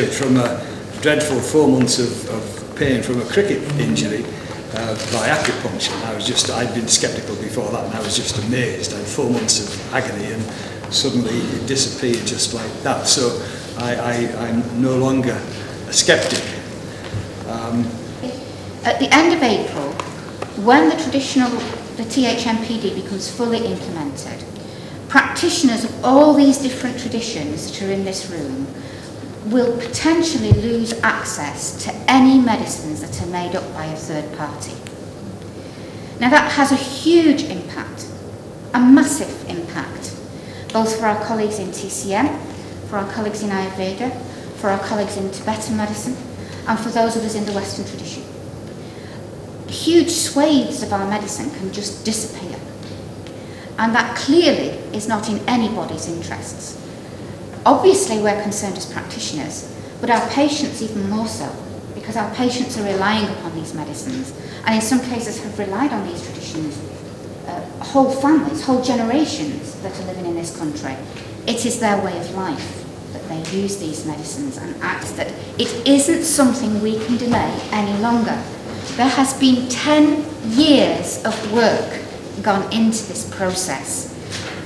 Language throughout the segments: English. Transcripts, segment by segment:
saved from a dreadful 4 months of pain from a cricket injury by acupuncture. And I'd been sceptical before that, and I was just amazed. I had 4 months of agony, and suddenly it disappeared just like that. So I'm no longer a sceptic. At the end of April, when the THMPD becomes fully implemented, practitioners of all these different traditions that are in this room will potentially lose access to any medicines that are made up by a third party. Now that has a huge impact, a massive impact, both for our colleagues in TCM, for our colleagues in Ayurveda, for our colleagues in Tibetan medicine, and for those of us in the Western tradition. Huge swathes of our medicine can just disappear. And that clearly is not in anybody's interests. Obviously we're concerned as practitioners, but our patients even more so, because our patients are relying upon these medicines, and in some cases have relied on these traditions, whole families, whole generations that are living in this country. It is their way of life that they use these medicines, and act that it isn't something we can delay any longer. There has been 10 years of work gone into this process.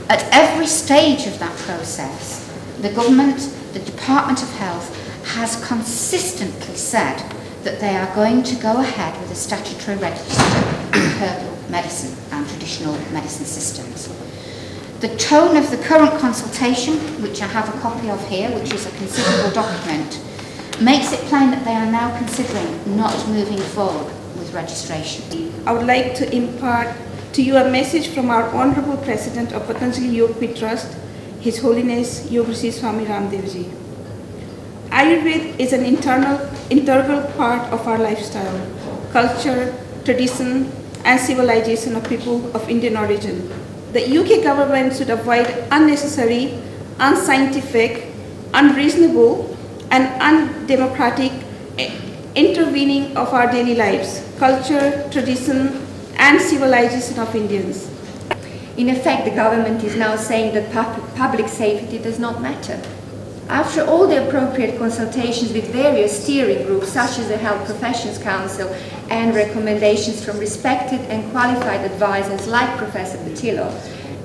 At every stage of that process, the government, the Department of Health, has consistently said that they are going to go ahead with a statutory register of herbal medicine and traditional medicine systems. The tone of the current consultation, which I have a copy of here, which is a considerable document, makes it plain that they are now considering not moving forward with registration. I would like to impart to you a message from our Honorable President of Patanjali Yogpith Trust, His Holiness Yoga Sri Swami Ramdev Ji. Ayurveda is an integral part of our lifestyle, culture, tradition, and civilization of people of Indian origin. The UK government should avoid unnecessary, unscientific, unreasonable, and undemocratic intervening of our daily lives, culture, tradition, and civilization of Indians. In effect, the government is now saying that public safety does not matter. After all the appropriate consultations with various steering groups, such as the Health Professions Council, and recommendations from respected and qualified advisors like Professor Patillo,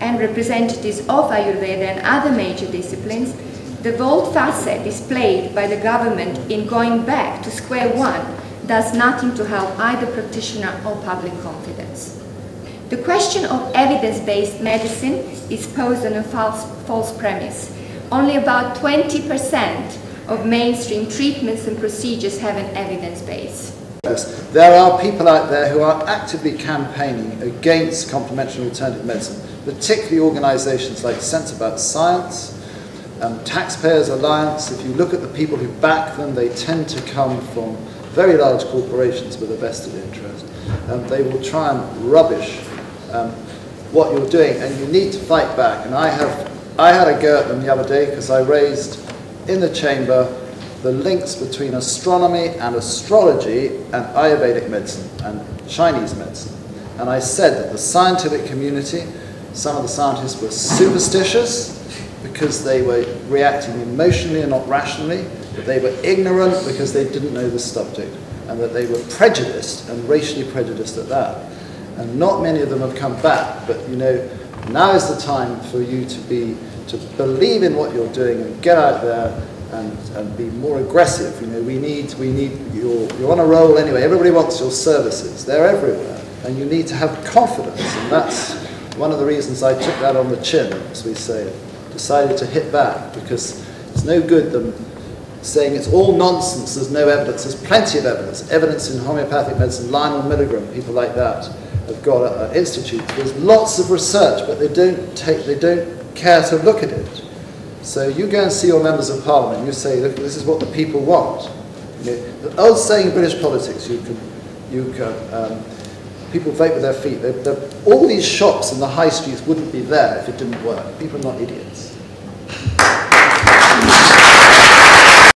and representatives of Ayurveda and other major disciplines, the volte-face displayed by the government in going back to square one does nothing to help either practitioner or public confidence. The question of evidence-based medicine is posed on a false premise. Only about 20% of mainstream treatments and procedures have an evidence base. There are people out there who are actively campaigning against complementary alternative medicine, particularly organisations like Sense About Science, Taxpayers Alliance. If you look at the people who back them, they tend to come from very large corporations with a vested interest. They will try and rubbish what you're doing, and you need to fight back. And I had a go at them the other day because I raised in the chamber the links between astronomy and astrology and Ayurvedic medicine and Chinese medicine. And I said that the scientific community, some of the scientists were superstitious because they were reacting emotionally and not rationally, that they were ignorant because they didn't know the subject, and that they were prejudiced, and racially prejudiced at that. And not many of them have come back, but you know, now is the time for you to believe in what you're doing and get out there and be more aggressive. You know, we need you're on a roll anyway. Everybody wants your services. They're everywhere, and you need to have confidence. And that's one of the reasons I took that on the chin, as we say, decided to hit back, because it's no good them saying it's all nonsense. There's no evidence. There's plenty of evidence. Evidence in homeopathic medicine. Lionel Milgram, people like that, have got an institute. There's lots of research, but they don't care to look at it. So you go and see your members of parliament and you say, look, this is what the people want. You know, the old saying in British politics, people vote with their feet. All these shops in the high streets wouldn't be there if it didn't work. People are not idiots.